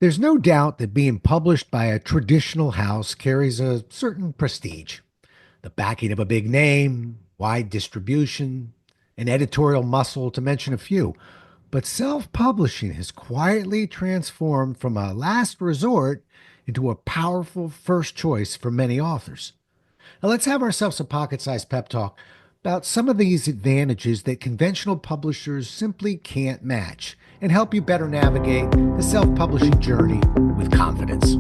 There's no doubt that being published by a traditional house carries a certain prestige. The backing of a big name, wide distribution, and editorial muscle, to mention a few. But self publishing has quietly transformed from a last resort into a powerful first choice for many authors. Now, let's have ourselves a pocket sized pep talk about some of these advantages that conventional publishers simply can't match and help you better navigate the self publishing journey with confidence.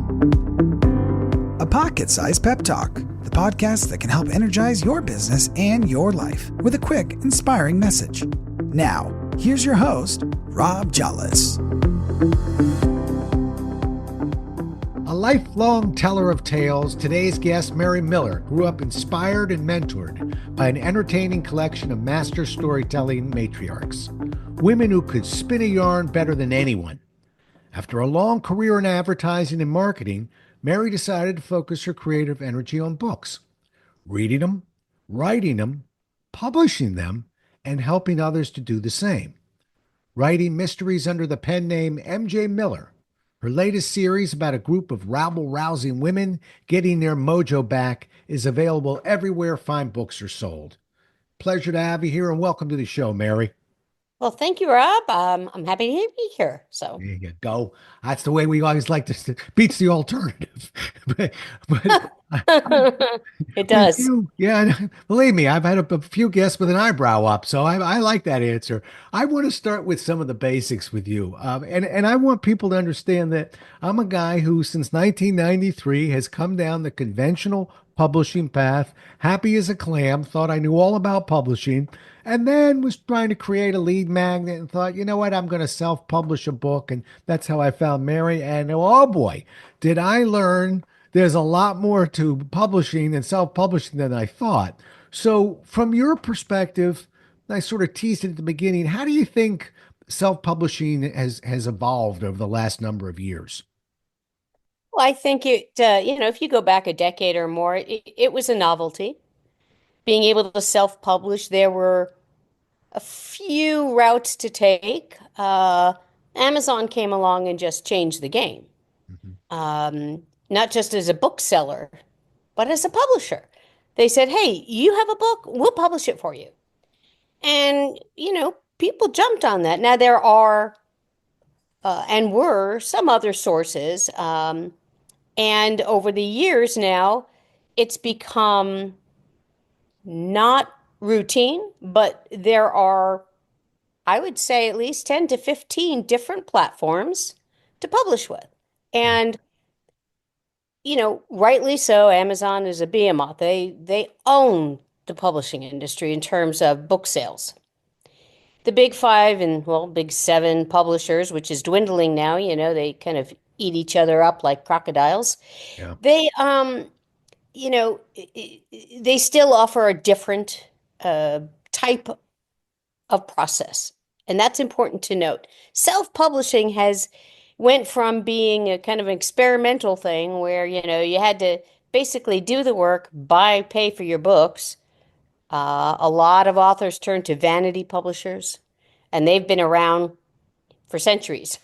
A Pocket Sized Pep Talk, the podcast that can help energize your business and your life with a quick, inspiring message. Now, here's your host, Rob Jollis. A lifelong teller of tales, today's guest, Mary Miller, grew up inspired and mentored by an entertaining collection of master storytelling matriarchs, women who could spin a yarn better than anyone. After a long career in advertising and marketing, Mary decided to focus her creative energy on books, reading them, writing them, publishing them, and helping others to do the same. Writing mysteries under the pen name MJ Miller, her latest series about a group of rabble-rousing women getting their mojo back is available everywhere fine books are sold. Pleasure to have you here and welcome to the show, Mary. Well, thank you, Rob. I'm happy to be here. So, There you go. That's the way we always like to beats the alternative. but it with does. you, yeah, believe me, I've had a few guests with an eyebrow up, so I like that answer. I want to start with some of the basics with you, and I want people to understand that I'm a guy who, since 1993, has come down the conventional publishing path, happy as a clam, thought I knew all about publishing, and then was trying to create a lead magnet and thought, you know what, I'm going to self-publish a book, and that's how I found Mary. And oh boy, did I learn there's a lot more to publishing and self-publishing than I thought. So, from your perspective, I sort of teased it at the beginning. How do you think self-publishing has evolved over the last number of years? Well, I think if you go back a decade or more, it was a novelty. Being able to self-publish, there were a few routes to take. Amazon came along and just changed the game. Mhm. Not just as a bookseller, but as a publisher. They said, "Hey, you have a book, we'll publish it for you." And, people jumped on that. Now there are and were some other sources. And over the years now, it's become not routine, but there are, I would say, at least 10 to 15 different platforms to publish with. And, rightly so, Amazon is a behemoth. They own the publishing industry in terms of book sales. The big five and, well, big seven publishers, which is dwindling now, they kind of eat each other up like crocodiles. Yeah. They, they still offer a different type of process. And that's important to note. Self-publishing has went from being a kind of experimental thing where, you had to basically do the work, pay for your books. A lot of authors turn to vanity publishers, and they've been around for centuries.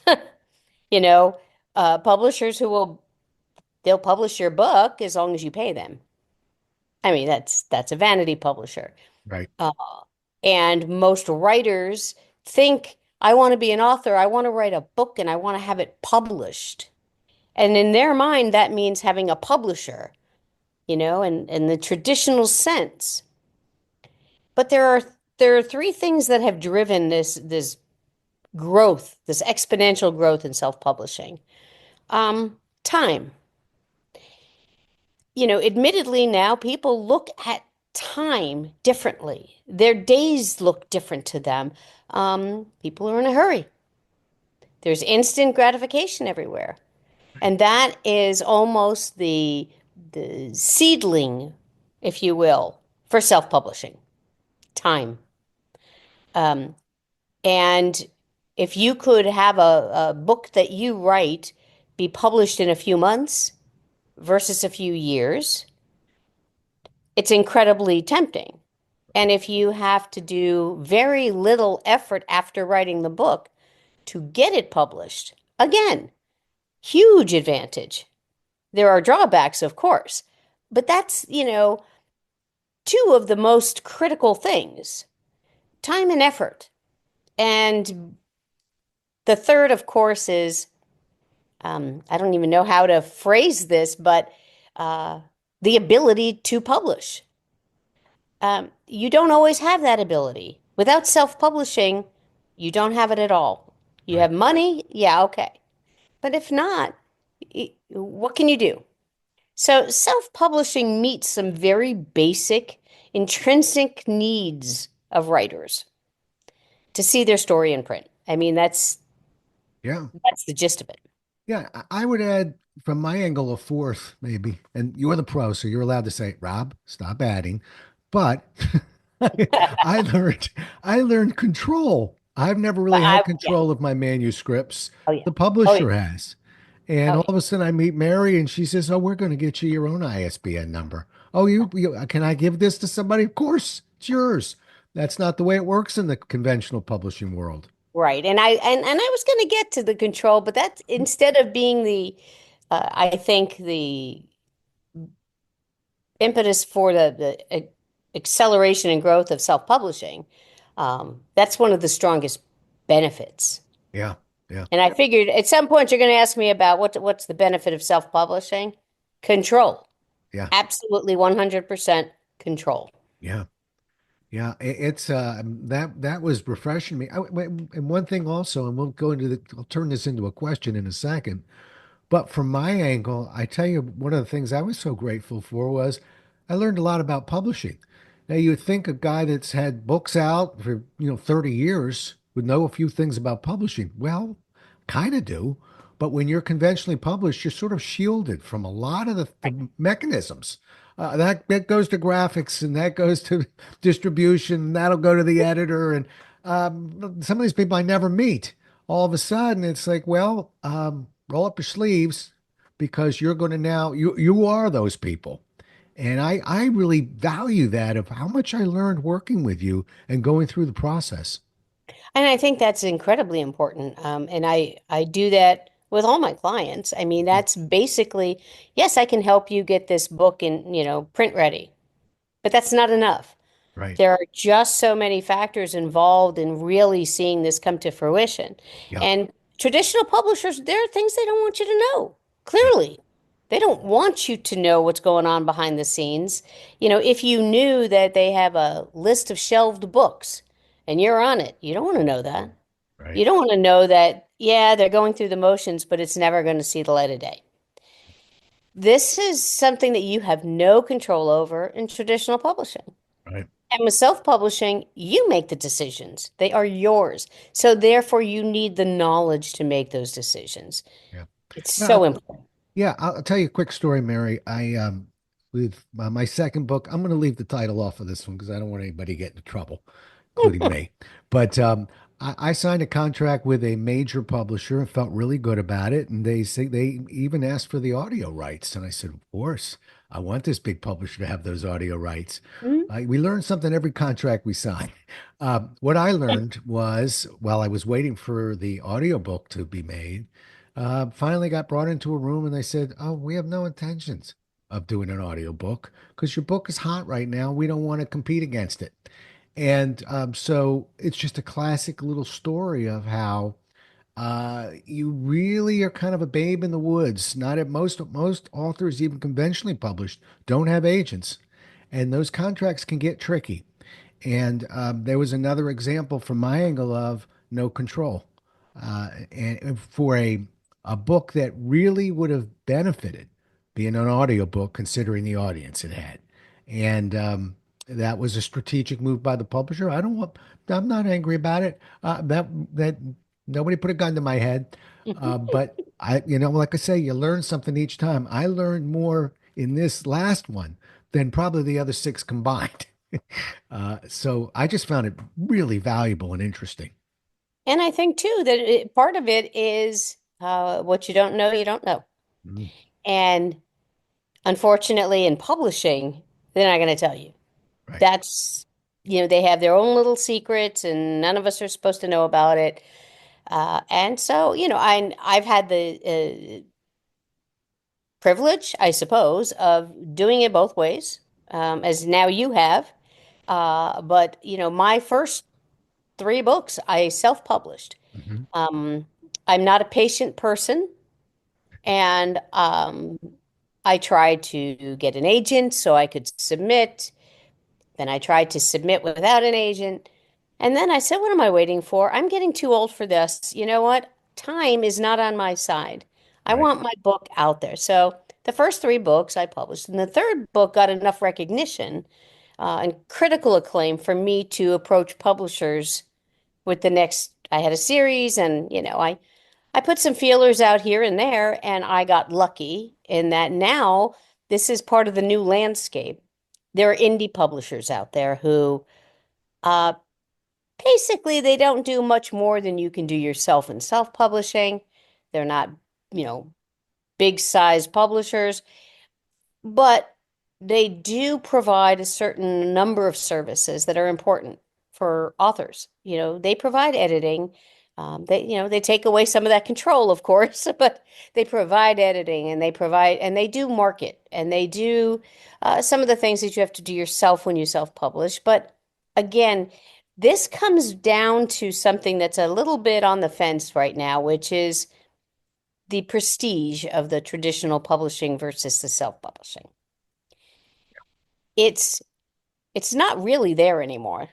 Publishers they'll publish your book as long as you pay them. I mean, that's a vanity publisher. Right. Uh, and most writers think, I want to be an author, I want to write a book, and I want to have it published. And in their mind, that means having a publisher, in the traditional sense. But there are three things that have driven this growth, this exponential growth in self-publishing. Time. Admittedly now people look at time differently. Their days look different to them. People are in a hurry. There's instant gratification everywhere. And that is almost the seedling, if you will, for self-publishing. Time. And if you could have a book that you write be published in a few months versus a few years, it's incredibly tempting. And if you have to do very little effort after writing the book to get it published, again, Huge advantage. There are drawbacks, of course, but that's, two of the most critical things, time and effort. And the third, of course, is I don't even know how to phrase this, but uh, the ability to publish. You don't always have that ability. Without self-publishing, you don't have it at all. You Right. have money, yeah, okay. But if not, what can you do? So self-publishing meets some very basic, intrinsic needs of writers to see their story in print. I mean, Yeah. that's the gist of it. Yeah. I would add from my angle a fourth, maybe. And you're the pro, so you're allowed to say, Rob, stop adding. But I learned I learned control. I've never But really had yeah. control of my manuscripts. Oh yeah. The Oh yeah. publisher has. And Oh all yeah. of a sudden I meet Mary and she says, "Oh, we're going to get you your own ISBN number." "Oh, can I give this to somebody?" "Of course, it's yours." That's not the way it works in the conventional publishing world. Right. And I was going to get to the control, but that's instead of being the I think the impetus for the acceleration and growth of self-publishing, that's one of the strongest benefits. Yeah. Yeah. And I figured at some point you're going to ask me about what's the benefit of self-publishing? Control. Yeah. Absolutely 100% control. Yeah. Yeah, it's that was refreshing me. And one thing also, and we'll go into I'll turn this into a question in a second. But from my angle, I tell you, one of the things I was so grateful for was I learned a lot about publishing. Now, you'd think a guy that's had books out for, 30 years would know a few things about publishing. Well, kind of do. But when you're conventionally published, you're sort of shielded from a lot of the mechanisms. That goes to graphics and that goes to distribution. And that'll go to the editor. And some of these people I never meet. All of a sudden, it's like, well, roll up your sleeves because you're going to now you are those people. And I really value that of how much I learned working with you and going through the process. And I think that's incredibly important. And I do that with all my clients. I mean, that's basically, yes, I can help you get this book in, print ready, but that's not enough. Right. There are just so many factors involved in really seeing this come to fruition. Yep. And traditional publishers, there are things they don't want you to know. Yep. Clearly, they don't want you to know what's going on behind the scenes. If you knew that they have a list of shelved books and you're on it, you don't want to know that. Right. You don't want to know that, yeah, they're going through the motions, but it's never going to see the light of day. This is something that you have no control over in traditional publishing. Right. And with self-publishing, you make the decisions. They are yours. So therefore, you need the knowledge to make those decisions. Yeah. It's Well, so important. yeah, I'll tell you a quick story, Mary. I with my second book, I'm going to leave the title off of this one because I don't want anybody to get into trouble, including me. But I signed a contract with a major publisher and felt really good about it. And they even asked for the audio rights, and I said, of course, I want this big publisher to have those audio rights. Mhm. We learn something every contract we sign. What I learned was while I was waiting for the audiobook to be made. Finally got brought into a room and they said, "Oh, we have no intentions of doing an audiobook because your book is hot right now. We don't want to compete against it." And so it's just a classic little story of how you really are kind of a babe in the woods. Not at most authors, even conventionally published, don't have agents, and those contracts can get tricky. And there was another example from my angle of no control, and for a book that really would have benefited being an audiobook, considering the audience it had, and that was a strategic move by the publisher. I'm not angry about it. That nobody put a gun to my head, but like I say, you learn something each time. I learned more in this last one than probably the other six combined. So I just found it really valuable and interesting. And I think too that part of it is what you don't know, you don't know. Mm, And unfortunately, in publishing, they're not going to tell you. right. That's, they have their own little secrets, and none of us are supposed to know about it. And so, I've had the privilege, I suppose, of doing it both ways, as now you have. But my first three books I self-published. Hmm. Um, I'm not a patient person, and I tried to get an agent so I could submit. Then I tried to submit without an agent. And then I said, what am I waiting for? I'm getting too old for this. You know what? Time is not on my side. I Right. want my book out there. So the first three books I published, and the third book got enough recognition and critical acclaim for me to approach publishers with the next. I had a series, and I put some feelers out here and there, and I got lucky in that now this is part of the new landscape. There are indie publishers out there who uh, basically they don't do much more than you can do yourself in self-publishing. They're not, you know, big size publishers, but they do provide a certain number of services that are important for authors. They provide editing. They take away some of that control, of course, but they provide editing and they do market and they do some of the things that you have to do yourself when you self-publish. But again, this comes down to something that's a little bit on the fence right now, which is the prestige of the traditional publishing versus the self-publishing. It's it's not really there anymore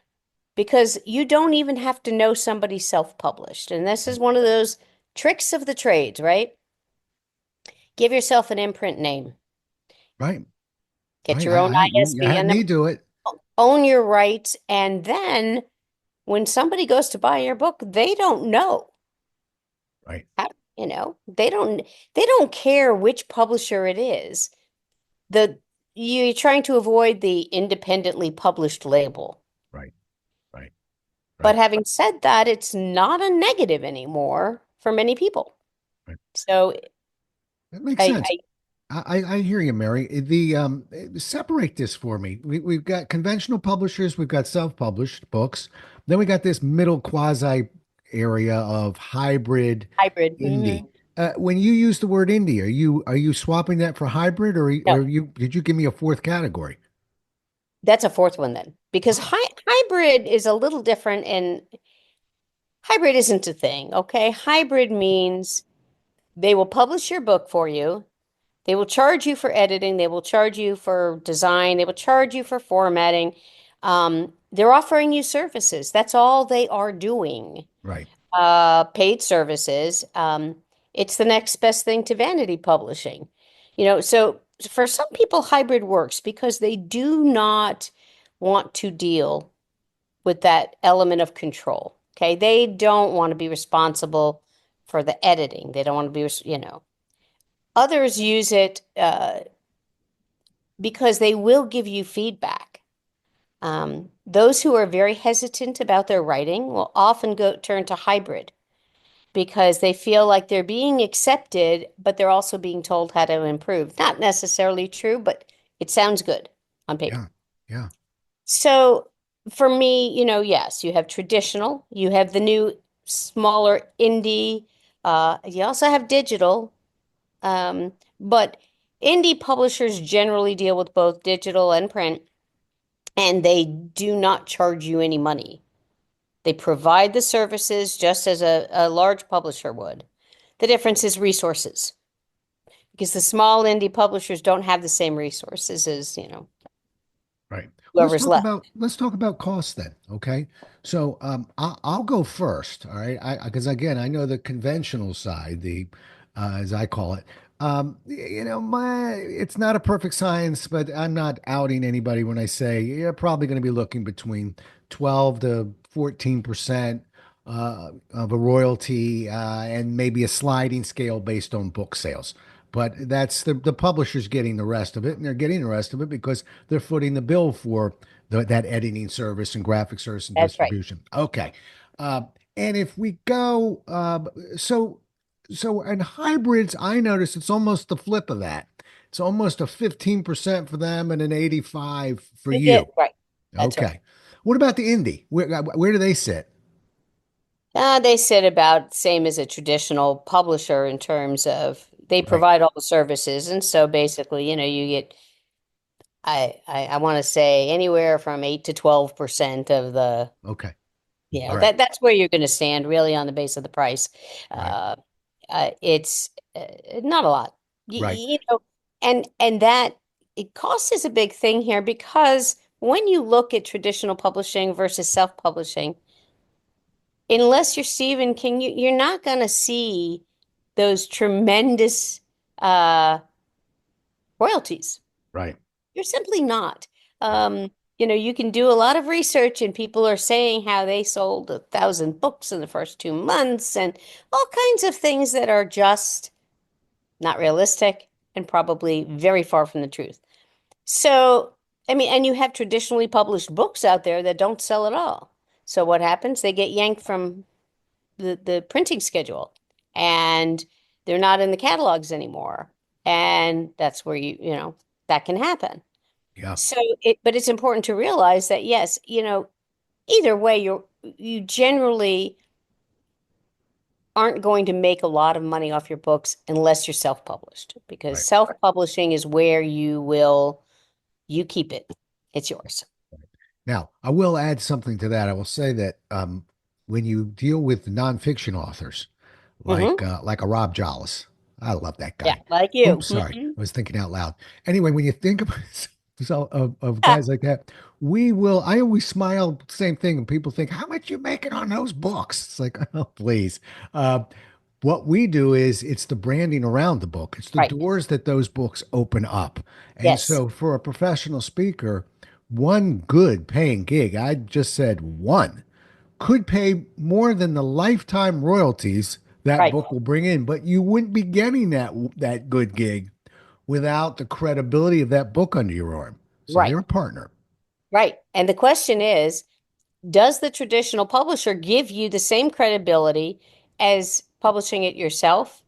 because you don't even have to know somebody self-published. And this is one of those tricks of the trades, right? Give yourself an imprint name. Right. Get Right. your own You had ISBN me number, do it. own your rights, and then when somebody goes to buy your book, they don't know. Right. How, they don't care which publisher it is. The You're trying to avoid the independently published label. Right. Right. But Right. having said that, it's not a negative anymore for many people. Right. So That makes I, sense. I I hear you, Mary. Separate this for me. We've got conventional publishers, we've got self-published books, then we got this middle quasi area of hybrid hybrid. indie. When you use the word indie, are you swapping that for hybrid, or No, did you give me a fourth category? that's a fourth one then, because Oh, hybrid is a little different, and hybrid isn't a thing. Okay, hybrid means they will publish your book for you. They will charge you for editing. They will charge you for design. They will charge you for formatting. They're offering you services. That's all they are doing. right. Paid services. It's the next best thing to vanity publishing. So for some people, hybrid works because they do not want to deal with that element of control. Okay. They don't want to be responsible for the editing. They don't want to be. Others use it because they will give you feedback. Those who are very hesitant about their writing will often turn to hybrid because they feel like they're being accepted, but they're also being told how to improve. Not necessarily true, but it sounds good on paper. Yeah. Yeah. So for me, yes, you have traditional, you have the new smaller indie, you also have digital, but indie publishers generally deal with both digital and print, and they do not charge you any money. They provide the services just as a large publisher would. The difference is resources because the small indie publishers don't have the same resources as, Right. whoever's left. Let's talk about costs then. Okay. So I'll go first. All right. Because again, I know the conventional side, the as I call it. My it's not a perfect science, but I'm not outing anybody when I say you're probably going to be looking between 12 to 14% of a royalty, and maybe a sliding scale based on book sales. But that's the publisher's getting the rest of it, and they're getting the rest of it because they're footing the bill for that editing service and graphic service and That's right. distribution. Okay. Uh, and if we go, so in hybrids, I notice it's almost the flip of that. It's almost a 15% for them and an 85 for You did you. right. That's right. Okay. What about the indie? Where do they sit? They sit about the same as a traditional publisher in terms of, They Right. provide all the services, and so basically, you get I want to say anywhere from 8 to 12% of the Okay. yeah, All right. that's where you're going to stand really on the base of the price. Right. Uh, it's not a lot, Right. and that it cost is a big thing here because when you look at traditional publishing versus self-publishing, unless you're Stephen King, you're not going to see those tremendous uh, royalties. Right. You're simply not. Right. You can do a lot of research, and people are saying how they sold 1,000 books in the first 2 months, and all kinds of things that are just not realistic and probably very far from the truth. So, I mean, and you have traditionally published books out there that don't sell at all. So what happens? They get yanked from the printing schedule, and they're not in the catalogs anymore. And that's where that can happen. Yeah. So but it's important to realize that yes, either way, you generally aren't going to make a lot of money off your books unless you're self-published, because Right. self-publishing is where you keep it. It's yours. Now, I will add something to that. I will say that when you deal with nonfiction authors, Hmm. like a Rob Jollis, I love that Yeah, guy. like you. Oops, sorry, Hmm. I was thinking out loud. Anyway, when you think of of guys like that, we will. I always smile. Same thing, and people think, "How much you making on those books?" It's like, oh, please. Uh, what we do is it's the branding around the book. It's the Right. doors that those books open up. And Yes. so for a professional speaker, one good paying gig, I just said one, could pay more than the lifetime royalties that Right. book will bring in, but you wouldn't be getting that good gig without the credibility of that book under your arm. So Right. they're a partner. Right. And the question is, does the traditional publisher give you the same credibility as publishing it yourself?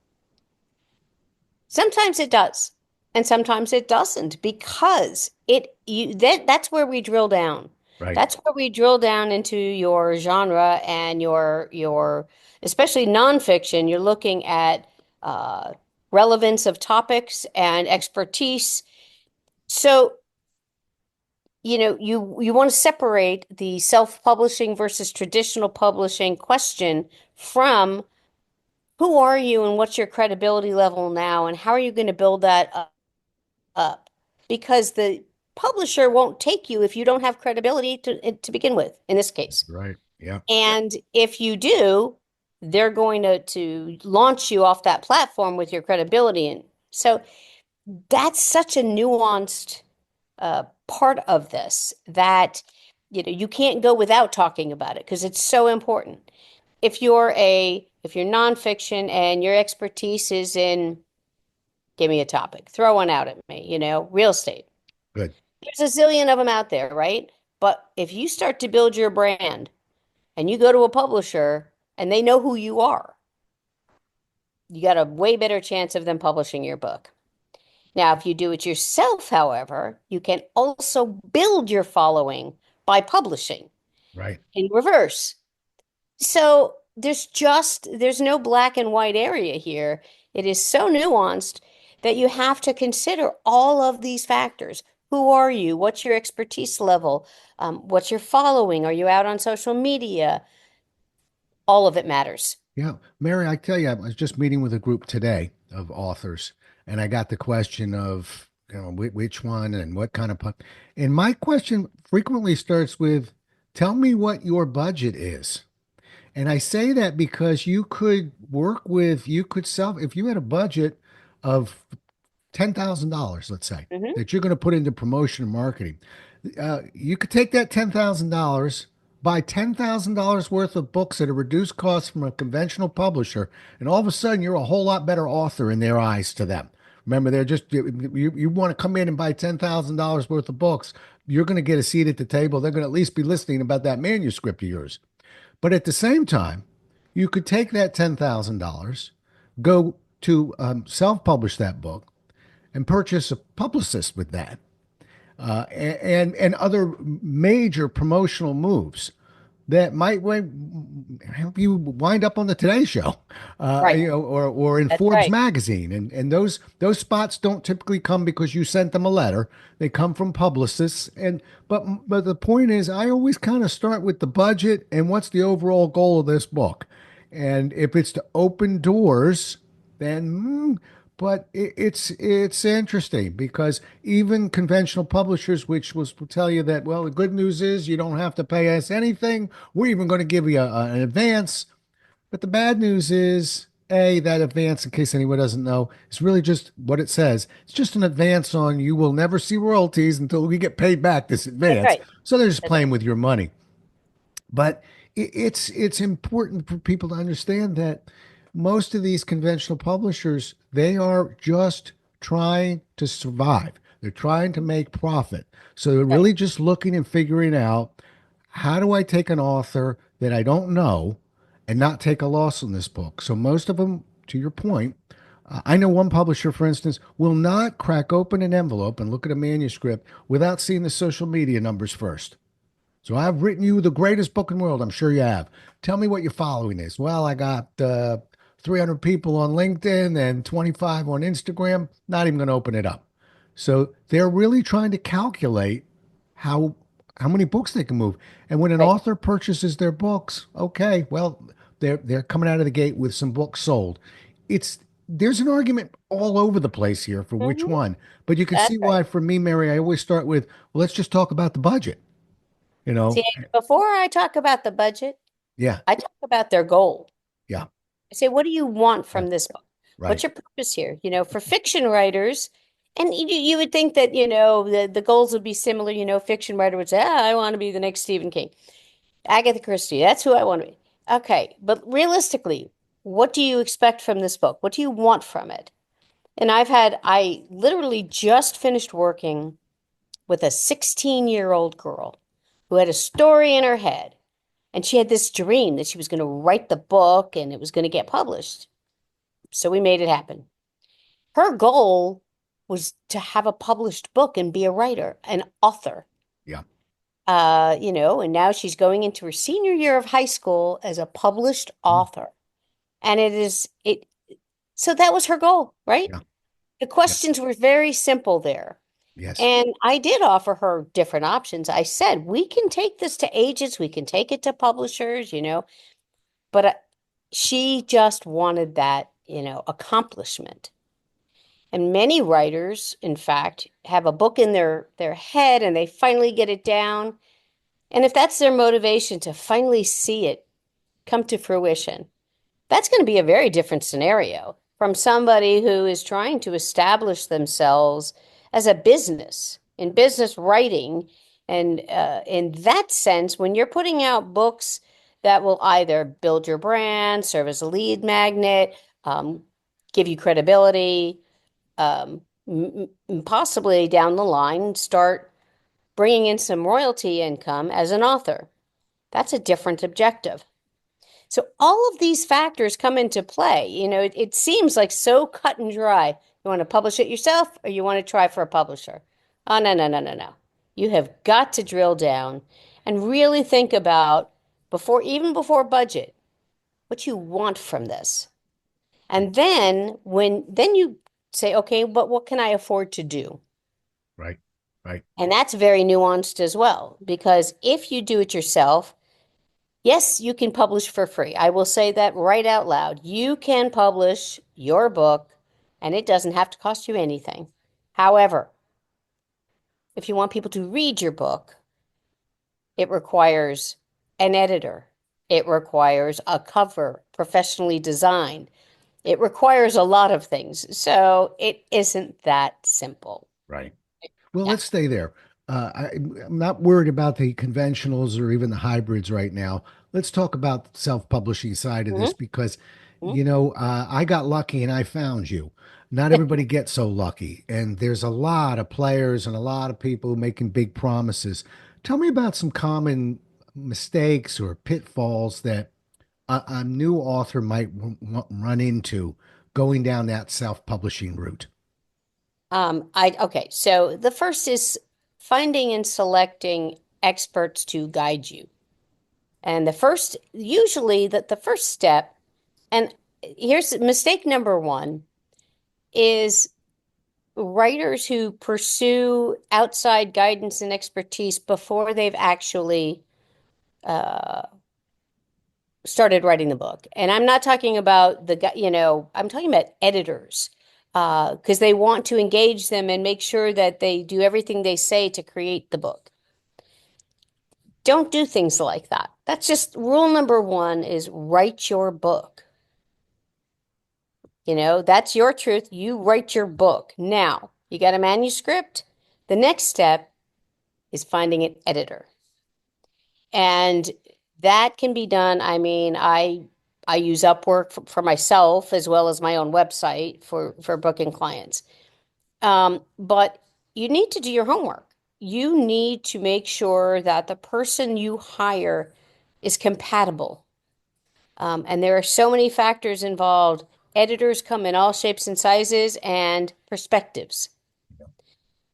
Sometimes it does, and sometimes it doesn't, because that's where we drill down. Right. That's where we drill down into your genre and your especially nonfiction. You're looking at uh, relevance of topics and expertise. So, you want to separate the self-publishing versus traditional publishing question from who are you and what's your credibility level now, and how are you going to build that up? Because the publisher won't take you if you don't have credibility to begin with, in this case. Right. Yeah. And if you do, they're going to launch you off that platform with your credibility. And so that's such a nuanced part of this that you can't go without talking about it because it's so important. If you're nonfiction and your expertise is in, give me a topic, throw one out at me, real estate. Good. There's a zillion of them out there, right? But if you start to build your brand and you go to a publisher and they know who you are, you got a way better chance of them publishing your book. Now, if you do it yourself, however, you can also build your following by publishing Right. in reverse. So there's no black and white area here. It is so nuanced that you have to consider all of these factors. Who are you? What's your expertise level? What's your following? Are you out on social media? All of it matters. Yeah. Mary, I tell you, I was just meeting with a group today of authors, and I got the question of, which one and what kind of and my question frequently starts with, tell me what your budget is. And I say that because you could sell, if you had a budget of $10,000, let's say, Hmm. that you're going to put into promotion and marketing. You could take that $10,000, buy $10,000 worth of books at a reduced cost from a conventional publisher, and all of a sudden you're a whole lot better author in their eyes to them. Remember, they're just you want to come in and buy $10,000 worth of books. You're going to get a seat at the table. They're going to at least be listening about that manuscript of yours. But at the same time, you could take that $10,000, go to self-publish that book, and purchase a publicist with that, and other major promotional moves. that might help you wind up on the Today Show, Right. or in That's Forbes right. magazine. And those spots don't typically come because you sent them a letter. They come from publicists. But the point is, I always kind of start with the budget and what's the overall goal of this book. And if it's to open doors, then but it's interesting because even conventional publishers, which will tell you that, well, the good news is you don't have to pay us anything. We're even going to give you an advance. But the bad news is, A, that advance, in case anyone doesn't know, is really just what it says. It's just an advance on you will never see royalties until we get paid back this That's advance. right. So they're just That's playing with your money. But it's important for people to understand that most of these conventional publishers, they are just trying to survive. They're trying to make profit. So they're right. really just looking and figuring out, how do I take an author that I don't know and not take a loss on this book? So most of them, to your point, I know one publisher, for instance, will not crack open an envelope and look at a manuscript without seeing the social media numbers first. So I've written you the greatest book in the world. I'm sure you have. Tell me what your following is. Well, I got 300 people on LinkedIn and 25 on Instagram. Not even going to open it up. So they're really trying to calculate how how many books they can move. And when an Right. author purchases their books, okay, well, they're coming out of the gate with some books sold. It's There's an argument all over the place here for which Hmm. one, but you can That's see right. why for me, Mary, I always start with, well, let's just talk about the budget. You See, know, before I talk about the budget, yeah, I talk about their goal. yeah, I say, what do you want yeah, from this book? What's right. your purpose here? For fiction writers, and you would think that, the goals would be similar. Fiction writer would say, I want to be the next Stephen King, Agatha Christie. That's who I want to be. Okay, but realistically, what do you expect from this book? What do you want from it? And I literally just finished working with a 16-year-old girl who had a story in her head. And she had this dream that she was going to write the book and it was going to get published. So we made it happen. Her goal was to have a published book and be a writer, an author. Yeah, And now she's going into her senior year of high school as a published mm, author. And so that was her goal, right? yeah, The yeah, questions were very simple there. yes, And I did offer her different options. I said, we can take this to agents, we can take it to publishers, but she just wanted that, accomplishment. And many writers, in fact, have a book in their head and they finally get it down. And if that's their motivation to finally see it come to fruition, that's going to be a very different scenario from somebody who is trying to establish themselves as a business in business writing. And in that sense, when you're putting out books that will either build your brand, serve as a lead magnet, um, give you credibility, possibly down the line, start bringing in some royalty income as an author, that's a different objective. So all of these factors come into play. It seems like so cut and dry. You want to publish it yourself or you want to try for a publisher? Oh, no, no, no, no, no. You have got to drill down and really think about even before budget, what you want from this. And then you say, okay, but what can I afford to do? right, right. And that's very nuanced as well, because if you do it yourself, yes, you can publish for free. I will say that right out loud. You can publish your book and it doesn't have to cost you anything. However, if you want people to read your book, it requires an editor. It requires a cover professionally designed. It requires a lot of things. So it isn't that simple. Right. Well, Yeah. let's stay there. I'm not worried about the conventionals or even the hybrids right now. Let's talk about the self-publishing side of this Mhm, because, mhm. I got lucky and I found you. Not everybody gets so lucky, and there's a lot of players and a lot of people making big promises. Tell me about some common mistakes or pitfalls that a new author might run into going down that self-publishing route. Okay, so the first is finding and selecting experts to guide you. And usually the first step, and here's mistake number one is writers who pursue outside guidance and expertise before they've actually uh, started writing the book. And I'm not talking about I'm talking about editors because they want to engage them and make sure that they do everything they say to create the book. Don't do things like that. That's just rule number one is write your book. That's your truth. You write your book. Now, you got a manuscript. The next step is finding an editor. And that can be done. I mean, I use Upwork for myself as well as my own website for booking clients. But you need to do your homework. You need to make sure that the person you hire is compatible. And there are so many factors involved. Editors come in all shapes and sizes and perspectives.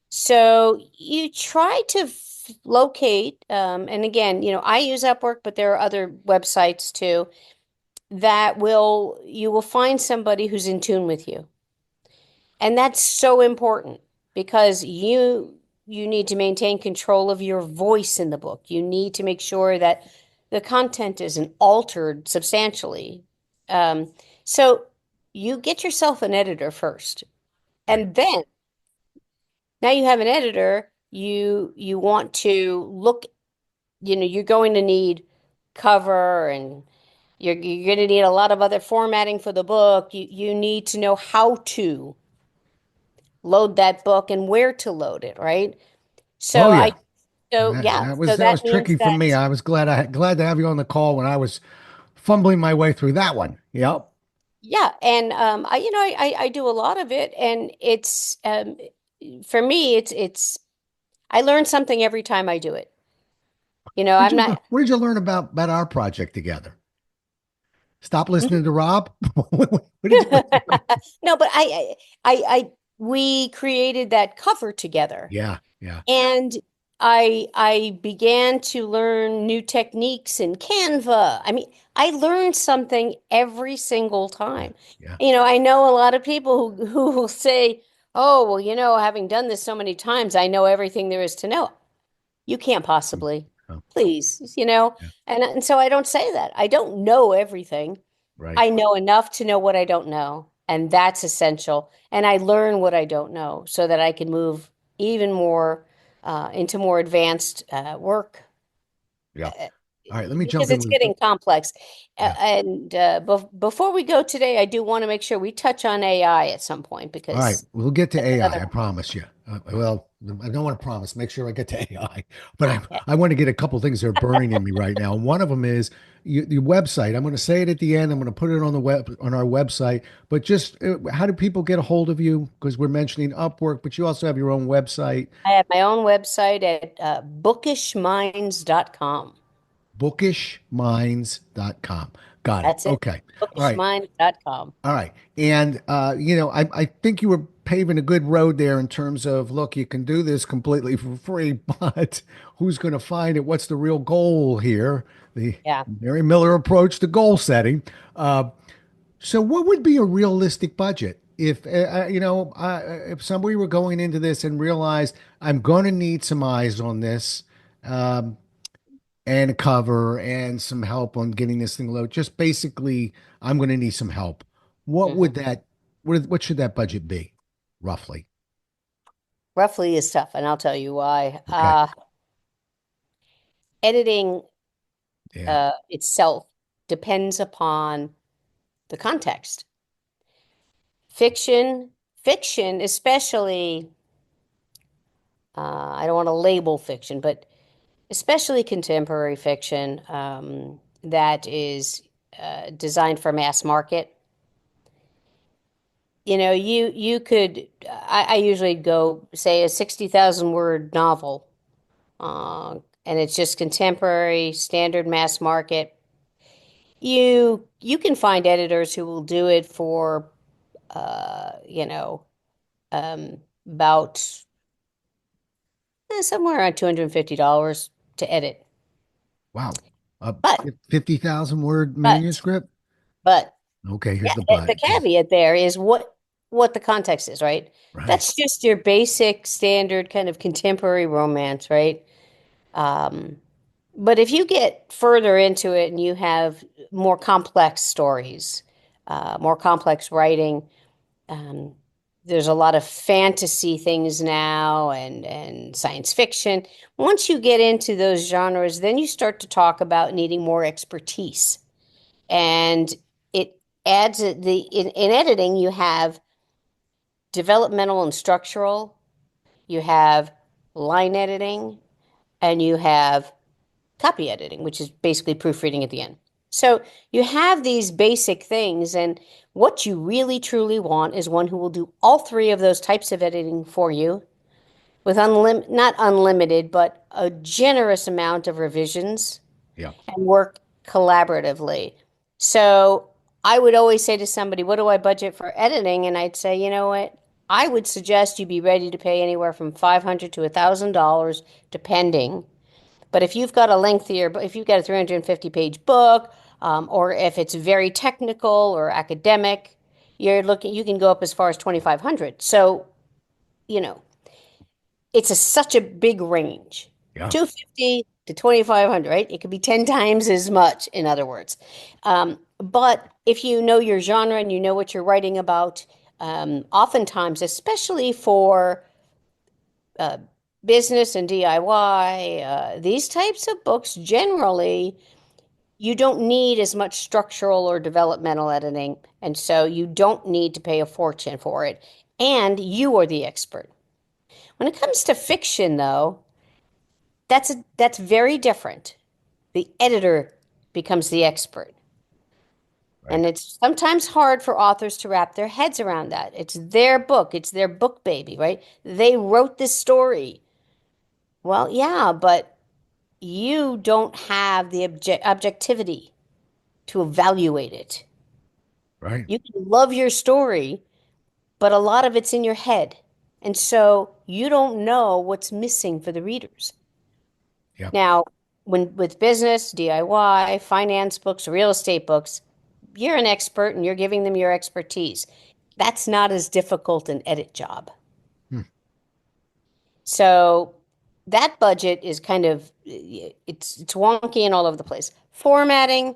So you try to locate, and again, I use Upwork, but there are other websites too that you will find somebody who's in tune with you. And that's so important because you need to maintain control of your voice in the book. You need to make sure that the content isn't altered substantially. So you get yourself an editor first. Right. And then now you have an editor, you want to look, you're going to need cover and you're going to need a lot of other formatting for the book. You need to know how to load that book and where to load it, right? Oh So yeah. I so That, yeah, that so was that was that means tricky for me. that I was glad to have you on the call when I was fumbling my way through that one. Yep. yeah, and I do a lot of it and it's for me it's I learn something every time I do it. I'm not What did you learn about our project together? Stop listening to Rob. What did you? No, but we created that cover together. Yeah, yeah, And I began to learn new techniques in Canva. I mean, I learned something every single yeah, time. yeah. I know a lot of people who will say, "Oh, well, having done this so many times, I know everything there is to know." You can't Mm. possibly. Oh, Please. yeah, And so I don't say that. I don't know everything. right. I know enough to know what I don't know, and that's essential. And I learn what I don't know so that I can move even more into more advanced work Yeah. All right, let me because jump in it's with getting complex. yeah. And before we go today, I do want to make sure we touch on AI at some point All right, because we'll get to that's AI. another. I promise you. Well, I don't want to promise. Make sure I get to AI, but Yeah. I want to get a couple things that are burning in me right now. One of them is your website. I'm going to say it at the end. I'm going to put it on the web on our website. But just how do people get a hold of you? Because we're mentioning Upwork, but you also have your own website, I have my own website at bookishminds.com. bookishminds.com. Got it. That's it, Okay. All right. bookishminds.com. All right. And, I think you were paving a good road there in terms of, look, you can do this completely for free, but who's going to find it? What's the real goal here? The Yeah. Mary Miller approach to goal setting. So what would be a realistic budget? If somebody were going into this and realized I'm going to need some eyes on this, um, and a cover and some help on getting this thing low. Just basically, I'm going to need some help. What Mhm. would that, what should that budget be, roughly? Roughly is tough, and I'll tell you why. Okay. Editing Yeah. itself depends upon the context. Fiction, especially, I don't want to label fiction, but especially contemporary fiction that is designed for mass market. You could. I usually go say a 60,000 word novel, uh, and it's just contemporary, standard mass market. You can find editors who will do it for about somewhere around $250 to edit. Wow. A But 50,000 word but manuscript? but Okay, yeah, here's the but. the caveat there is what the context is, right? Right. That's just your basic standard kind of contemporary romance, right? Um, but if you get further into it and you have more complex stories, more complex writing, um, there's a lot of fantasy things now and science fiction. Once you get into those genres, then you start to talk about needing more expertise. And it adds in editing, you have developmental and structural, you have line editing, and you have copy editing, which is basically proofreading at the end. So you have these basic things, and what you really truly want is one who will do all three of those types of editing for you with not unlimited, but a generous amount of revisions Yeah. and work collaboratively. So I would always say to somebody, what do I budget for editing? And I'd say, you know what? I would suggest you be ready to pay anywhere from $500 to $1,000, depending. But if you've got a lengthier, if you've got a 350-page book, or if it's very technical or academic, you can go up as far as 2,500. So, you know, such a big range. Yeah. 250 to 2,500, right? It could be 10 times as much, in other words. But if you know your genre and you know what you're writing about, oftentimes, especially for uh, business and DIY, these types of books generally, you don't need as much structural or developmental editing. And so you don't need to pay a fortune for it. And you are the expert. When it comes to fiction, though, that's very different. The editor becomes the expert. Right. And it's sometimes hard for authors to wrap their heads around that. It's their book, it's their book baby, right? They wrote this story. Well, yeah, but you don't have the objectivity to evaluate it. Right. You can love your story, but a lot of it's in your head. And so you don't know what's missing for the readers. Yeah. Now, when with business, DIY, finance books, real estate books, you're an expert and you're giving them your expertise. That's not as difficult an edit job. Hmm. So that budget is kind of it's wonky and all over the place. Formatting,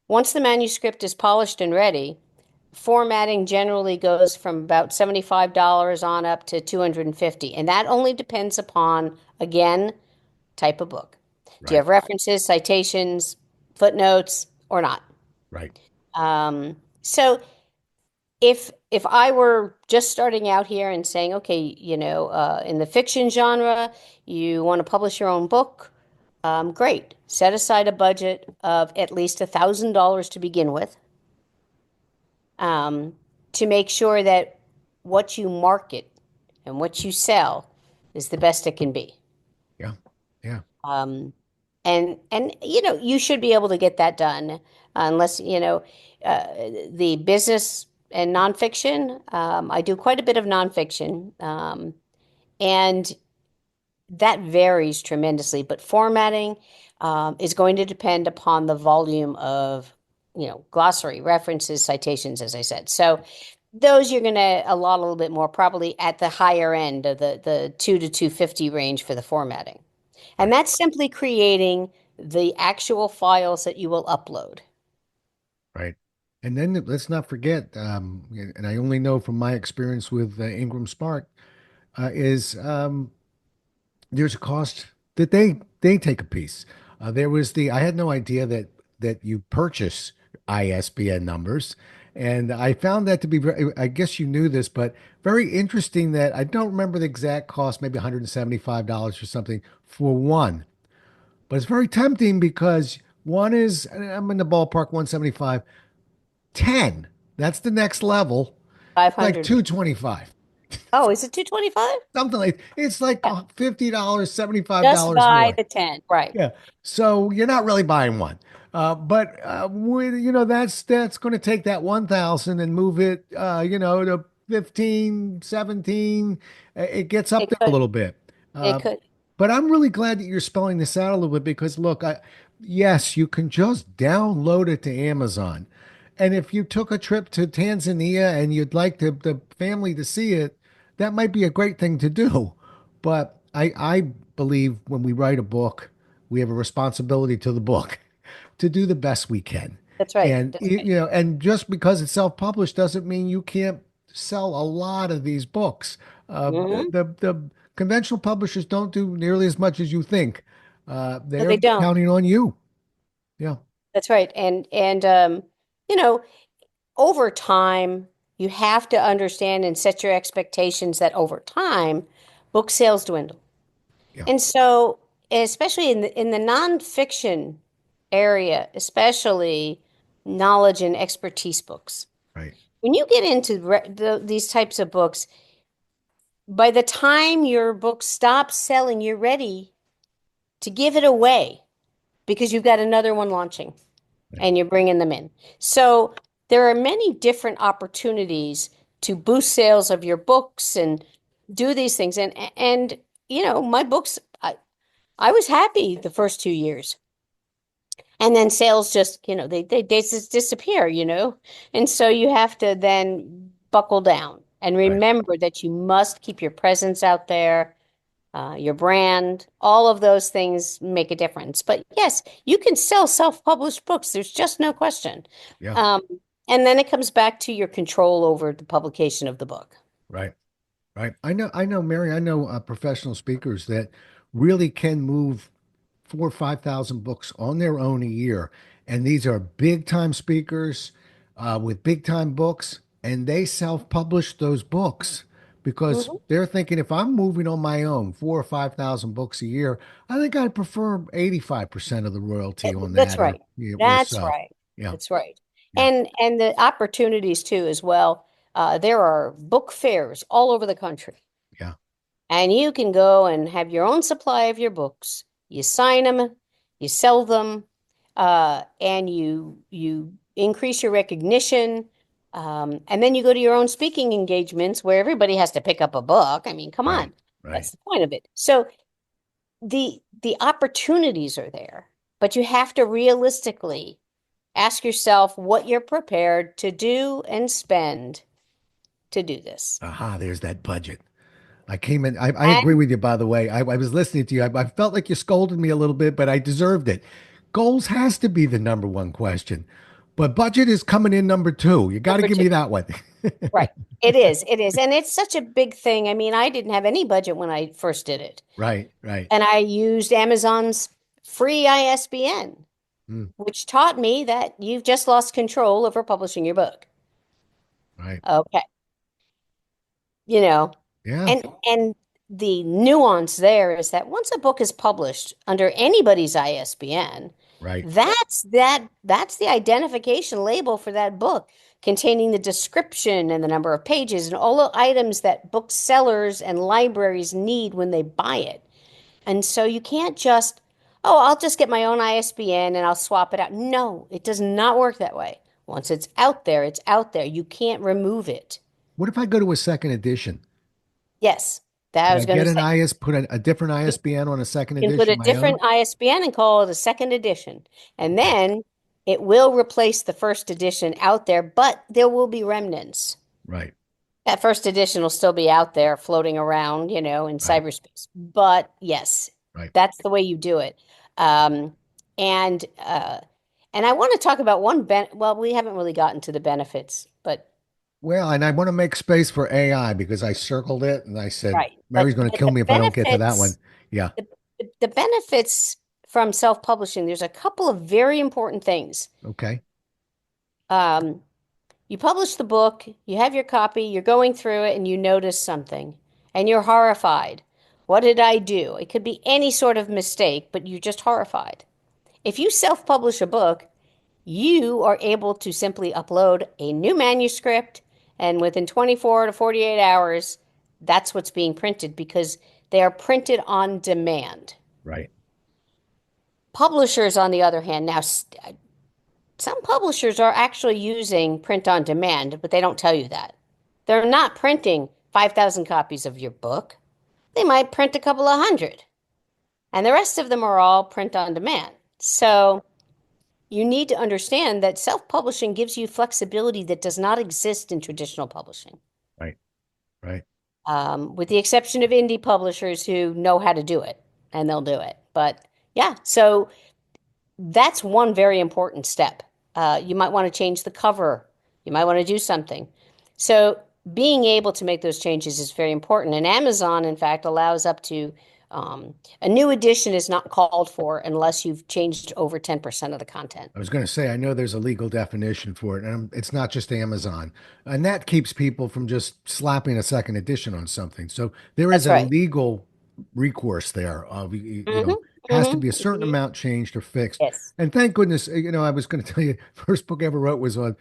once the manuscript is polished and ready, formatting generally goes from about $75 on up to 250, and that only depends upon, again, type of book. Do you Right. have references, citations, footnotes, or not? Right. So if I were just starting out here and saying, okay, in the fiction genre, you want to publish your own book, great. Set aside a budget of at least $1,000 to begin with, um, to make sure that what you market and what you sell is the best it can be. Yeah. Yeah. Um, and you should be able to get that done unless uh, the business and nonfiction. I do quite a bit of nonfiction, and that varies tremendously. But formatting is going to depend upon the volume of glossary, references, citations, as I said. So those you're going to allot a little bit more, probably at the higher end of the 2 to 250 range for the formatting. And Right. that's simply creating the actual files that you will upload. Right. And then let's not forget, and I only know from my experience with Ingram Spark, is there's a cost that they take a piece. There was the I had no idea that you purchase ISBN numbers, and I found that to be very. I guess you knew this, but very interesting that I don't remember the exact cost, maybe $175 or something for one. But it's very tempting because one is I'm in the ballpark 175, 10. That's the next level. Like 500. 225. Oh, is it 225? Something like it's like Yeah. $50, Just $75 buy more. the 10. Right. Yeah. So you're not really buying one. But with, that's going to take that 1,000 and move it to 15, 17. It gets up It there a could. little bit. It Uh, could. but I'm really glad that you're spelling this out a little bit because look, Yes, you can just download it to Amazon. And if you took a trip to Tanzania and you'd like the family to see it, that might be a great thing to do. But I believe when we write a book, we have a responsibility to the book to do the best we can. That's right. And That's right. and just because it's self-published doesn't mean you can't sell a lot of these books. Hmm. The conventional publishers don't do nearly as much as you think. No, They're they don't. counting on you. Yeah, That's right. You know, over time, you have to understand and set your expectations that over time, book sales dwindle. yeah, And so, especially in the nonfiction area, especially knowledge and expertise books, right, when you get into these types of books, by the time your book stops selling, you're ready to give it away because you've got another one launching right. and you're bringing them in. So there are many different opportunities to boost sales of your books and do these things. And my books, I was happy the first 2 years. And then sales just, they just disappear, And so you have to then buckle down and Right. remember that you must keep your presence out there, your brand, all of those things make a difference. But yes, you can sell self-published books. There's just no question. Yeah. Um, and then it comes back to your control over the publication of the book. Right. Right. Mary, I know professional speakers that really can move 4 or 5 thousand books on their own a year. And these are big time speakers with big time books, and they self publish those books because Mhm. they're thinking if I'm moving on my own 4 or 5 thousand books a year, I think I'd prefer 85% of the royalty on That's that right. or That's so. right. Yeah. That's right. Yeah. And the opportunities too as well. There are book fairs all over the country. Yeah. And you can go and have your own supply of your books. You sign them, you sell them, and you increase your recognition. And then you go to your own speaking engagements where everybody has to pick up a book. I mean, come Right. on. Right. That's the point of it. So the opportunities are there, but you have to realistically ask yourself what you're prepared to do and spend to do this. Aha, there's that budget. I came in. I agree And with you, by the way. I was listening to you. I felt like you scolded me a little bit, but I deserved it. Goals has to be the number one question, but budget is coming in number two. You got to number give two. me that one. Right. It is. It is. And it's such a big thing. I mean, I didn't have any budget when I first did it. Right, right. And I used Amazon's free ISBN, Mm, which taught me that you've just lost control over publishing your book. right. Okay. You know, Yeah, and the nuance there is that once a book is published under anybody's ISBN, right, that's the identification label for that book, containing the description and the number of pages and all the items that booksellers and libraries need when they buy it. And so you can't just, oh, I'll just get my own ISBN and I'll swap it out. No, it does not work that way. Once it's out there, it's out there. You can't remove it. what if I go to a second edition? Yes, that I Could I was going to get an say. put a different ISBN on a second You can put a edition, my own? different ISBN and call it a second edition. And then it will replace the first edition out there, but there will be remnants. Right, That first edition will still be out there floating around, in right, cyberspace. But yes, right. that's the way you do it. Um, and uh, and I want to talk about well, we haven't really gotten to the benefits, but Well, and I want to make space for AI because I circled it and I said, right. Mary's going to But kill me if I don't get to that one. Yeah. the, the benefits from self-publishing, there's a couple of very important things. Okay. Um, you publish the book, you have your copy, you're going through it, and you notice something, and you're horrified. What did I do? It could be any sort of mistake, but you're just horrified. If you self-publish a book, you are able to simply upload a new manuscript, and within 24 to 48 hours, that's what's being printed because they are printed on demand. Right. Publishers, on the other hand, now some publishers are actually using print on demand, but they don't tell you that. They're not printing 5,000 copies of your book. They might print a couple of hundred, and the rest of them are all print on demand. So you need to understand that self-publishing gives you flexibility that does not exist in traditional publishing, Right. Right. with the exception of indie publishers who know how to do it and they'll do it. But yeah, so that's one very important step. You might want to change the cover. You might want to do something. So being able to make those changes is very important. And Amazon, in fact, allows up to a new edition is not called for unless you've changed over 10% of the content. I was going to say, I know there's a legal definition for it, and it's not just Amazon. And that keeps people from just slapping a second edition on something. So there is That's a right. legal recourse there of, Hmm. has to be a certain Hmm. amount changed or fixed. Yes. And thank goodness, I was going to tell you, first book I ever wrote was on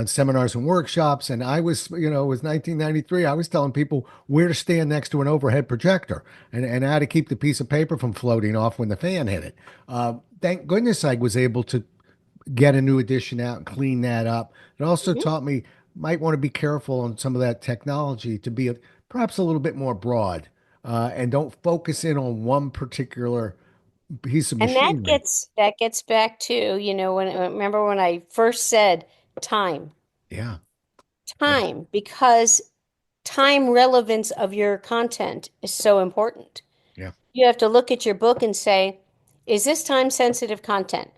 seminars and workshops. And I was, it was 1993. I was telling people where to stand next to an overhead projector and how to keep the piece of paper from floating off when the fan hit it. Thank goodness I was able to get a new edition out and clean that up. It also Hmm. taught me might want to be careful on some of that technology to be perhaps a little bit more broad and don't focus in on one particular piece of And that machinery. gets back to, when remember when I first said time, Yeah, yeah, because time relevance of your content is so important. yeah. You have to look at your book and say, is this time sensitive content?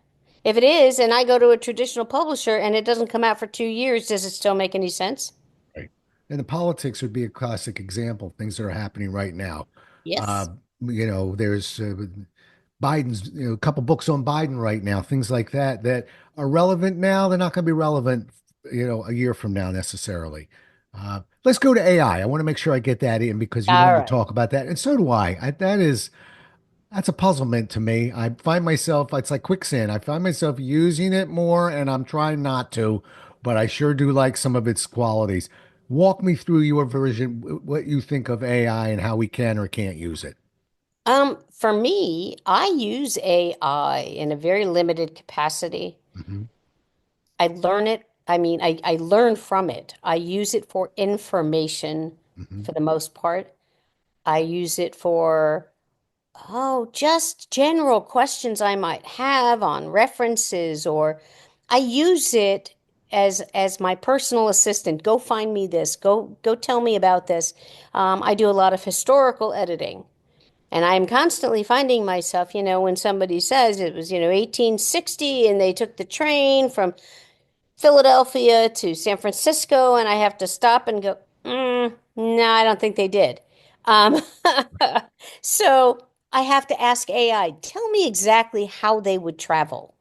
If it is, and I go to a traditional publisher and it doesn't come out for 2 years, does it still make any sense? Right. And the politics would be a classic example, things that are happening right now. Uh, Yes. there's Biden's, a couple books on Biden right now, things like that that are relevant now. They're not going to be relevant, a year from now necessarily. Let's go to AI. I want to make sure I get that in because you All wanted to right. talk about that, and so do I. That's a puzzlement to me. I find myself, it's like quicksand. I find myself using it more, and I'm trying not to, but I sure do like some of its qualities. Walk me through your version, what you think of AI and how we can or can't use it. For me, I use AI in a very limited capacity. Hmm. I learn it. I mean, I learn from it. I use it for information Hmm. for the most part. I use it for, just general questions I might have on references, or I use it as my personal assistant. Go find me this. Go tell me about this. I do a lot of historical editing. And I'm constantly finding myself, when somebody says it was, 1860 and they took the train from Philadelphia to San Francisco, and I have to stop and go, no, I don't think they did. Um, so I have to ask AI, tell me exactly how they would travel.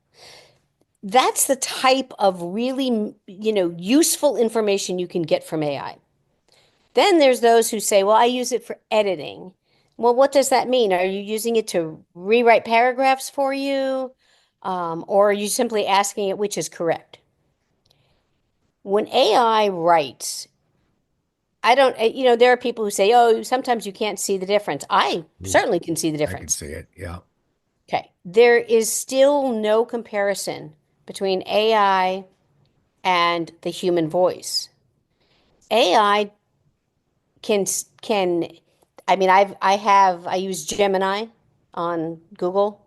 That's the type of really, useful information you can get from AI. Then there's those who say, well, I use it for editing. Well, what does that mean? Are you using it to rewrite paragraphs for you? Or are you simply asking it which is correct? When AI writes, I don't, there are people who say, oh, sometimes you can't see the difference. I Ooh, certainly can see the I can difference. see it. Yeah. Okay. There is still no comparison between AI and the human voice. AI can can I mean I use Gemini on Google,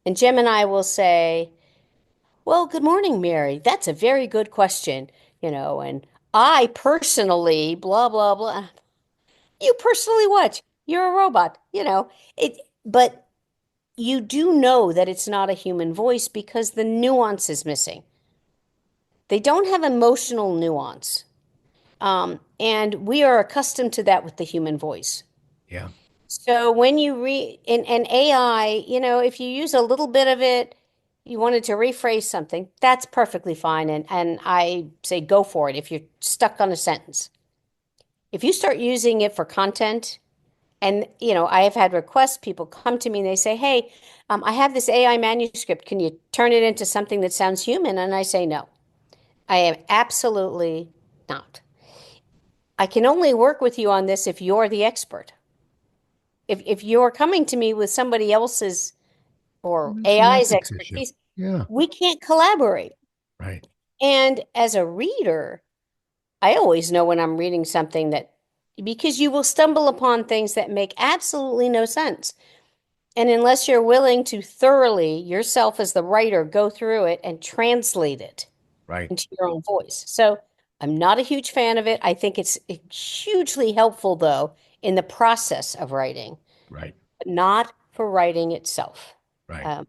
and Gemini will say, "Well, good morning, Mary. That's a very good question." And I personally blah blah blah. You personally what? You're a robot, It but you do know that it's not a human voice because the nuance is missing. They don't have emotional nuance. And we are accustomed to that with the human voice. Yeah. So when you read in AI, if you use a little bit of it, you wanted to rephrase something, that's perfectly fine. And I say go for it if you're stuck on a sentence. If you start using it for content, and I have had requests, people come to me and they say, hey, I have this AI manuscript. Can you turn it into something that sounds human? And I say, no, I am absolutely not. I can only work with you on this if you're the expert. If you're coming to me with somebody else's or It's an AI's ethics issue. expertise, Yeah. we can't collaborate. Right. And as a reader, I always know when I'm reading something that because you will stumble upon things that make absolutely no sense. And unless you're willing to thoroughly, yourself as the writer, go through it and translate it Right. into your own voice. So I'm not a huge fan of it. I think it's hugely helpful, though, in the process of writing, Right. but not for writing itself. Right. Um,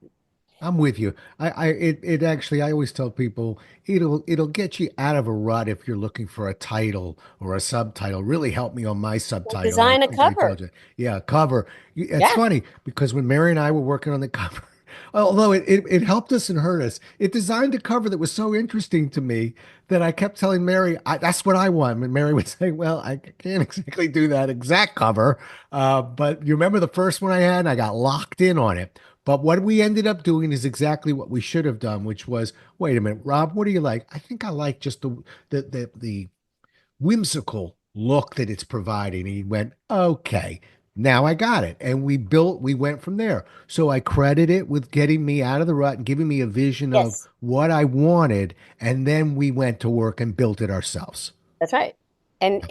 I'm with you. It actually, I always tell people it'll get you out of a rut if you're looking for a title or a subtitle. Really helped me on my subtitle. I Design a think I cover. told you. Yeah, cover. It's Yeah. funny because when Mary and I were working on the cover, although it helped us and hurt us, it designed a cover that was so interesting to me that I kept telling Mary, that's what I want. And Mary would say, well, I can't exactly do that exact cover. But you remember the first one I had, and I got locked in on it. But what we ended up doing is exactly what we should have done, which was, wait a minute, Rob, what do you like? I think I like just the whimsical look that it's providing. And he went, okay, now I got it. And we went from there. So I credit it with getting me out of the rut and giving me a vision of Yes, what I wanted. And then we went to work and built it ourselves. that's right. And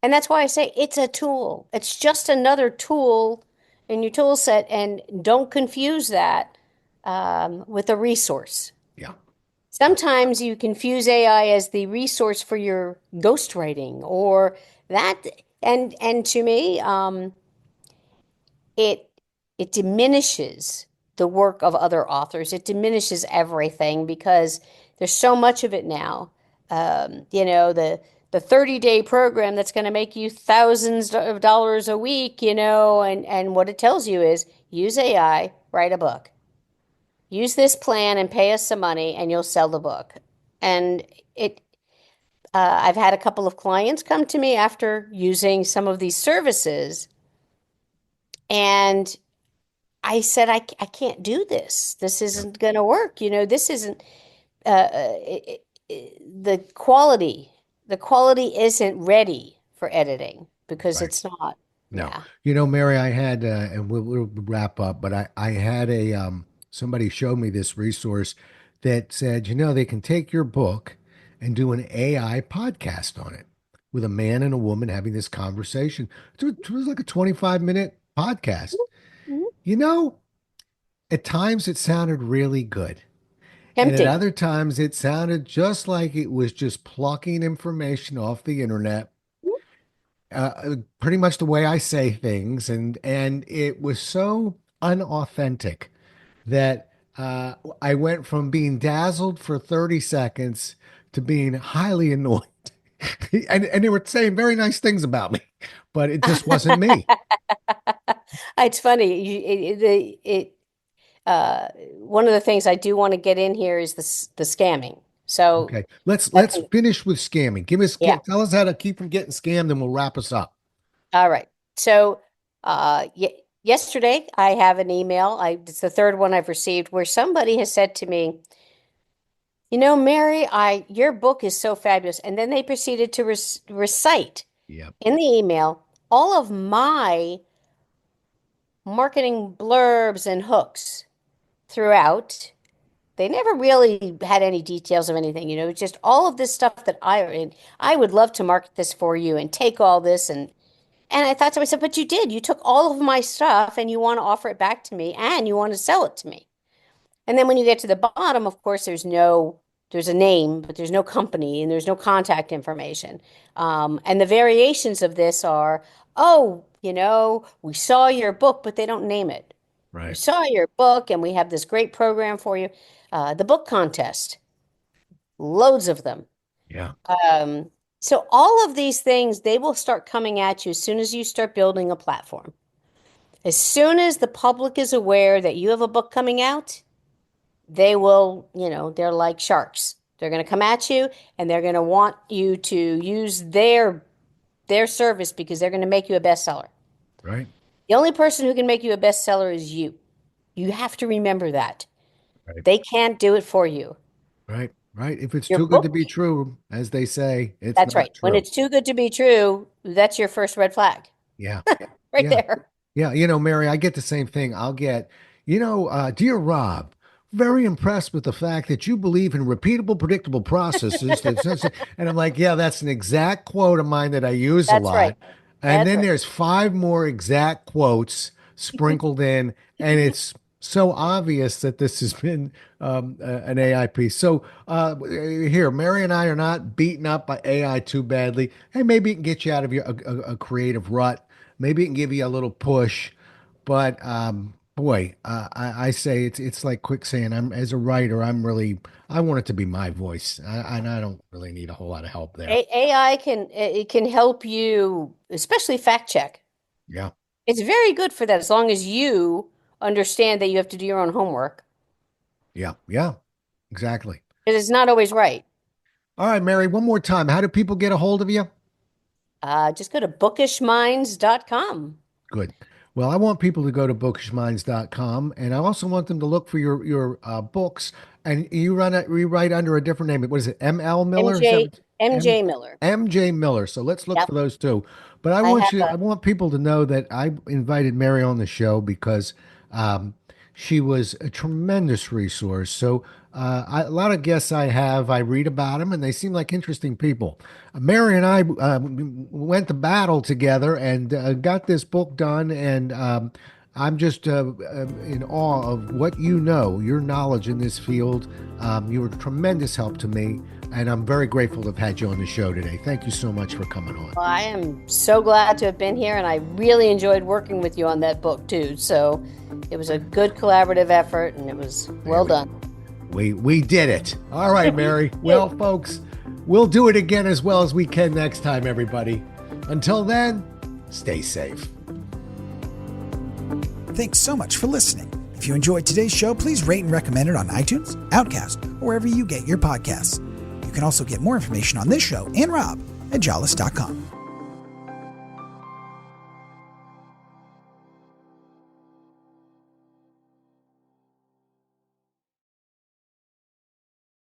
that's why I say it's a tool. It's just another tool in your tool set, and don't confuse that with a resource. Yeah. Sometimes you confuse AI as the resource for your ghostwriting or that, and to me, it it diminishes the work of other authors. It diminishes everything because there's so much of it now. The 30-day program that's going to make you thousands of dollars a week, and what it tells you is use AI, write a book. Use this plan and pay us some money and you'll sell the book. And it I've had a couple of clients come to me after using some of these services, and I said, I can't do this. This Yeah. isn't going to work. This isn't the quality. The quality isn't ready for editing because Right. it's not. No, Yeah. Mary, I had, and we'll wrap up, but I had somebody showed me this resource that said, they can take your book and do an AI podcast on it with a man and a woman having this conversation. It was like a 25-minute podcast. Mhm. You know, at times it sounded really good. And at Tempting. other times it sounded just like it was just plucking information off the internet, pretty much the way I say things, and it was so unauthentic that I went from being dazzled for 30 seconds to being highly annoyed. And they were saying very nice things about me, but it just wasn't me. It's funny. One of the things I do want to get in here is the scamming. So Okay, let's that's finish with scamming. yeah. Tell us how to keep from getting scammed, and we'll wrap us up. All right. So yesterday I have an email. It's the third one I've received where somebody has said to me, Mary, I your book is so fabulous, and then they proceeded to recite Yep. in the email all of my marketing blurbs and hooks throughout. They never really had any details of anything, just all of this stuff that I would love to market this for you and take all this and I thought to myself, but you did. You took all of my stuff and you want to offer it back to me and you want to sell it to me. And then when you get to the bottom, of course, there's a name, but there's no company and there's no contact information. And the variations of this are, oh, we saw your book, but they don't name it. We Right. saw your book and we have this great program for you. The book contest, loads of them. Yeah. Um, so all of these things, they will start coming at you as soon as you start building a platform. As soon as the public is aware that you have a book coming out, they will, they're like sharks. They're going to come at you and they're going to want you to use their service because they're going to make you a bestseller. Right. The only person who can make you a bestseller is you. You have to remember that. Right. They can't do it for you. Right. Right. If it's Your too good to book, be true, as they say, it's that's not right. When true. it's too good to be true, that's your first red flag Yeah. right Yeah. there. Yeah, Mary, I get the same thing. I'll get, dear Rob, very impressed with the fact that you believe in repeatable, predictable processes. And I'm like, yeah, that's an exact quote of mine that I use a That's lot. right. And That's then right. there's five more exact quotes sprinkled in, and it's so obvious that this has been an AI piece. So here, Mary and I are not beaten up by AI too badly. Hey, maybe it can get you out of a creative rut. Maybe it can give you a little push. But boy, I say it's like quicksand. I'm as a writer, I want it to be my voice, and I don't really need a whole lot of help there. AI can help you, especially fact check. Yeah, It's very good for that as long as you understand that you have to do your own homework. yeah, exactly. Because it's not always right. All right, Mary, one more time. How do people get a hold of you? Just go to bookishminds.com. Good. Well, I want people to go to bookishminds.com, and I also want them to look for your books. And you write under a different name. What is it? ML Miller? Is MJ that MJ Miller. MJ Miller. So let's look Yep. for those two. But I have I want people to know that I invited Mary on the show because she was a tremendous resource. So a lot of guests I read about them, and they seem like interesting people. Mary and I went to battle together and got this book done, and I'm just in awe of what you know, your knowledge in this field. You were a tremendous help to me, and I'm very grateful to have had you on the show today. Thank you so much for coming on. Well, I am so glad to have been here, and I really enjoyed working with you on that book too. So it was a good collaborative effort, and it was well done. We did it. All right, Mary. Well, folks, we'll do it again as well as we can next time, everybody. Until then, stay safe. Thanks so much for listening. If you enjoyed today's show, please rate and recommend it on iTunes, Outcast, or wherever you get your podcasts. You can also get more information on this show and Rob at jollis.com.